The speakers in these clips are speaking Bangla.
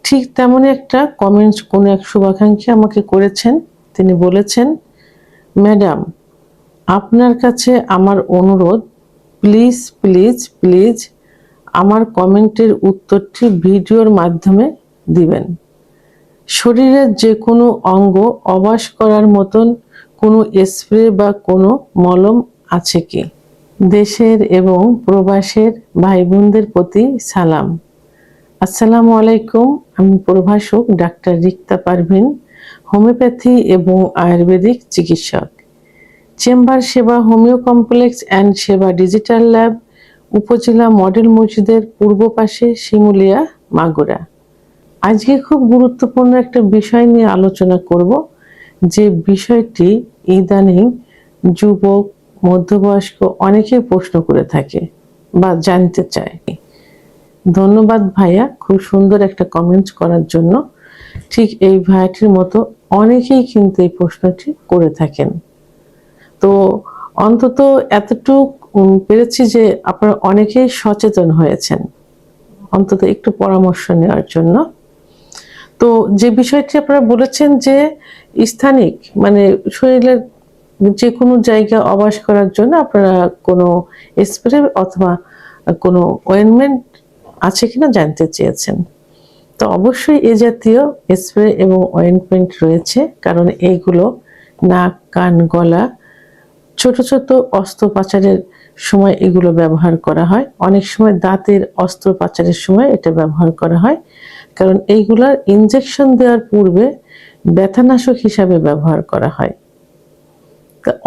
ঠিক তেমনই একটা কমেন্টস কোনো এক শুভাকাঙ্ক্ষী আমাকে করেছেন। তিনি বলেছেন, ম্যাডাম, আপনার কাছে আমার অনুরোধ, প্লিজ প্লিজ প্লিজ আমার কমেন্টের উত্তরটি ভিডিওর মাধ্যমে দিবেন। শরীরের যে কোনো অঙ্গ অবাস করার মতন কোনো স্প্রে বা কোনো মলম আছে কি? দেশের এবং প্রবাসের ভাই বোনদের প্রতি সালাম। আসসালামু আলাইকুম। আমি প্রভাষক ডাক্তার রিক্তা পারভিন, হোমিওপ্যাথি এবং আয়ুর্বেদিক চিকিৎসক। চেম্বার সেবা হোমিও কমপ্লেক্স অ্যান্ড সেবা ডিজিটাল ল্যাব, উপজেলা মডেল মসজিদের পূর্ব পাশে, শিমুলিয়া, মাগুরা। আজকে খুব গুরুত্বপূর্ণ একটা বিষয় নিয়ে আলোচনা করব, যে বিষয়টি ইদানিং যুবক, মধ্যবয়স্ক অনেকেই প্রশ্ন করে থাকে বা জানতে চায়। ধন্যবাদ ভাইয়া, খুব সুন্দর একটা কমেন্টস করার জন্য। ঠিক এই ভাইয়াটির মতো অনেকেই কিন্তু এই প্রশ্নটি করে থাকেন। তো অন্তত এতটুকু পেরেছি যে আপনারা অনেকেই সচেতন হয়েছেন, অন্তত একটু পরামর্শ নেওয়ার জন্য। তো যে বিষয়টি আপনারা বলেছেন যে স্থানিক মানে শরীরের যে কোনো জায়গা অবাস করার জন্য আপনারা কোনো স্প্রে অথবা কোনো অয়েনমেন্ট আছে কিনা জানতে চেয়েছেন। তো অবশ্যই এ জাতীয় স্প্রে এবং অয়েনমেন্ট রয়েছে, কারণ এইগুলো নাক, কান, গলা, ছোট ছোট অস্ত্রোপচারের সময় এগুলো ব্যবহার করা হয়। অনেক সময় দাঁতের অস্ত্রোপচারের সময় এটা ব্যবহার করা হয়, কারণ এইগুলার ইনজেকশন দেওয়ার পূর্বে ব্যথানাশক হিসাবে ব্যবহার করা হয়।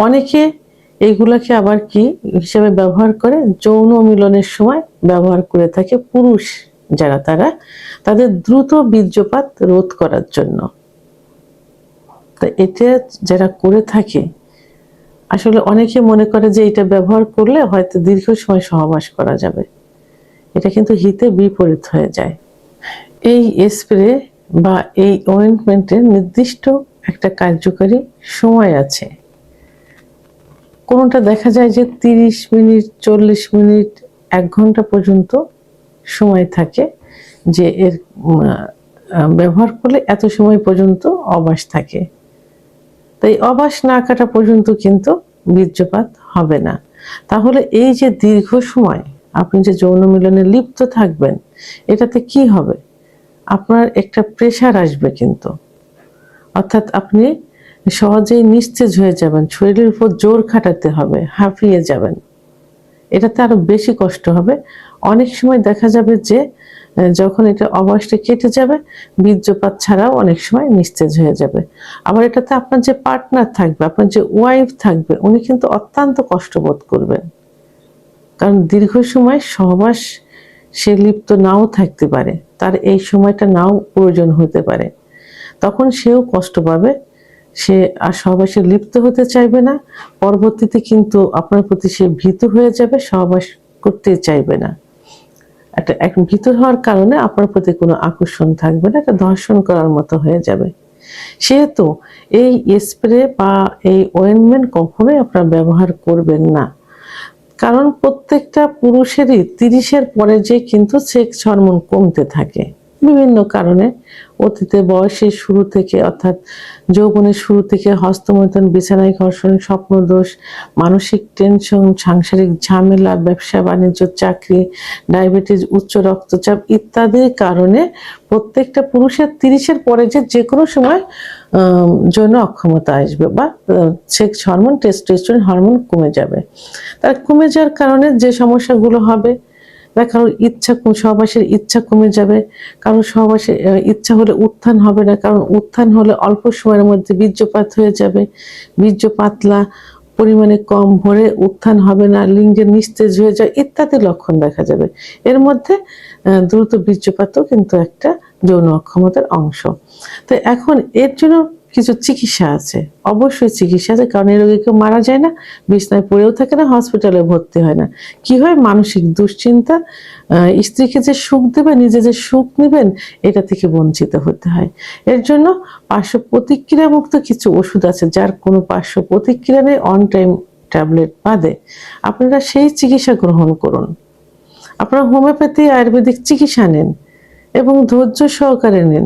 অনেকে এইগুলাকে আবার কি হিসাবে ব্যবহার করে, যৌন মিলনের সময় ব্যবহার করে থাকে পুরুষ যারা, তাদের দ্রুত বীর্যপাত রোধ করার জন্য। তো এটা যারা করে থাকে, আসলে অনেকে মনে করে যে এটা ব্যবহার করলে হয়তো দীর্ঘ সময় সহবাস করা যাবে। এটা কিন্তু হিতে বিপরীত হয়ে যায়। এই স্প্রে বা এই অয়েন্টমেন্টের নির্দিষ্ট একটা কার্যকারী সময় আছে। কোনটা দেখা যায় যে 30 মিনিট, 40 মিনিট, 1 ঘন্টা পর্যন্ত সময় থাকে, যে এর ব্যবহার করলে এত সময় পর্যন্ত অবাস থাকে। তাই অবাস না কাটা পর্যন্ত কিন্তু বীর্যপাত হবে না। তাহলে এই যে দীর্ঘ সময় আপনি যে যৌন মিলনে লিপ্ত থাকবেন, এটাতে কি হবে? আপনার একটা প্রেশার আসবে কিন্তু, অর্থাৎ আপনি সহজেই নিস্তেজ হয়ে যাবেন, শরীরের উপর জোর খাটাতে হবে, হাঁপিয়ে যাবেন। এটাতে আরো বেশি কষ্ট হবে। অনেক সময় দেখা যাবে যে যখন এটা অবশ্যই কেটে যাবে, বীর্যপাত ছাড়াও অনেক সময় নিস্তেজ হয়ে যাবে। আবার এটাতে আপনার যে পার্টনার থাকবে, আপনার যে ওয়াইফ থাকবে, উনি কিন্তু অত্যন্ত কষ্ট বোধ করবেন, কারণ দীর্ঘ সময় সহবাস সে লিপ্ত নাও থাকতে পারে, তার এই সময়টা নাও প্রয়োজন হতে পারে। তখন সেও কষ্ট পাবে, সে আর সহবাসে লিপ্ত হতে চাইবে না। পরবর্তীতে কিন্তু আপনার প্রতি সে ভীতু হয়ে যাবে, সহবাস করতে চাইবে না। একটা ভীতু হওয়ার কারণে আপনার প্রতি কোনো আকর্ষণ থাকবে না, এটা ধর্ষণ করার মতো হয়ে যাবে। সেহেতু এই স্প্রে বা এই অয়েনমেন্ট কখনোই আপনারা ব্যবহার করবেন না, কারণ প্রত্যেকটা পুরুষেরই 30-এর পরে যে কিন্তু সেক্স হরমোন কমতে থাকে বিভিন্ন কারণে। অতীতে বয়সের শুরু থেকে, অর্থাৎ যৌবনের শুরু থেকে হস্তমৈথুন, বিছানায় ঘর্ষণ, স্বপ্নদোষ, মানসিক টেনশন, সাংসারিক ঝামেলা, ব্যবসা বাণিজ্য, চাকরি, ডায়াবেটিস, উচ্চ রক্তচাপ ইত্যাদির কারণে প্রত্যেকটা পুরুষের 30-এর পরে যে কোনো সময় যৌন অক্ষমতা আসবে বা সেক্স হরমোন, টেস্টোস্টেরন হরমোন কমে যাবে। তার কমে যাওয়ার কারণে যে সমস্যাগুলো হবে, বা কারোর সহবাসের ইচ্ছা কমে যাবে, কারোর সহবাসের ইচ্ছা হলে উত্থান হবে না, কারণ উত্থান হলে অল্প সময়ের মধ্যে বীর্যপাত হয়ে যাবে, বীর্য পাতলা, পরিমাণে কম, ভরে উত্থান হবে না, লিঙ্গের নিস্তেজ হয়ে যায় ইত্যাদি লক্ষণ দেখা যাবে। এর মধ্যে দ্রুত বীর্যপাতও কিন্তু একটা যৌন অক্ষমতার অংশ। তো এখন এর জন্য কিছু চিকিৎসা আছে, অবশ্যই চিকিৎসা আছে, কারণ এই রোগী কেউ মারা যায় না, বিছনায় পড়েও থাকে না, হসপিটালে ভর্তি হয় না। কি হয়? মানসিক দুশ্চিন্তা, স্ত্রীকে যে সুখ দেবে, নিজে যে সুখ নেবেন, এটা থেকে বঞ্চিত হতে হয়। এর জন্য পার্শ্ব প্রতিক্রিয়া মুক্ত কিছু ওষুধ আছে, যার কোনো পার্শ্ব প্রতিক্রিয়া নেই, অন টাইম ট্যাবলেট বাদে। আপনারা সেই চিকিৎসা গ্রহণ করুন। আপনারা হোমিওপ্যাথি, আয়ুর্বেদিক চিকিৎসা নেন, এবং ধৈর্য সহকারে নিন।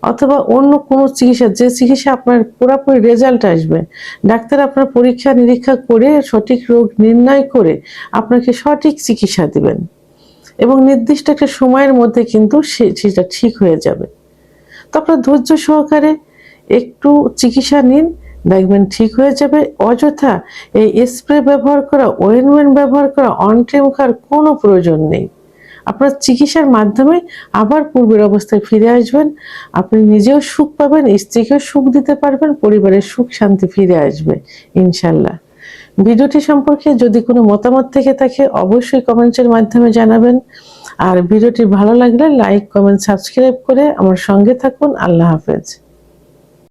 অথবা অন্য কোনো চিকিৎসা, যে চিকিৎসা আপনার পুরোপুরি রেজাল্ট আসবে, ডাক্তার আপনার পরীক্ষা নিরীক্ষা করে সঠিক রোগ নির্ণয় করে আপনাকে সঠিক চিকিৎসা দিবেন এবং নির্দিষ্ট একটা সময়ের মধ্যে কিন্তু সেটা ঠিক হয়ে যাবে। তো আপনার ধৈর্য সহকারে একটু চিকিৎসা নিন, দেখবেন ঠিক হয়ে যাবে। অযথা এই স্প্রে ব্যবহার করা, অয়েনমেন্ট ব্যবহার করা, অন টাইম খাওয়ার কোনো প্রয়োজন নেই। আপনার চিকিৎসার মাধ্যমে আবার পূর্বের অবস্থায় ফিরে আসবেন। আপনি নিজেও সুখ পাবেন, স্ত্রীকেও সুখ দিতে পারবেন, পরিবারের সুখ শান্তি ফিরে আসবে ইনশাল্লাহ। ভিডিওটি সম্পর্কে যদি কোনো মতামত থেকে থাকে অবশ্যই কমেন্টের মাধ্যমে জানাবেন। আর ভিডিওটি ভালো লাগলে লাইক, কমেন্ট, সাবস্ক্রাইব করে আমার সঙ্গে থাকুন। আল্লাহ হাফেজ।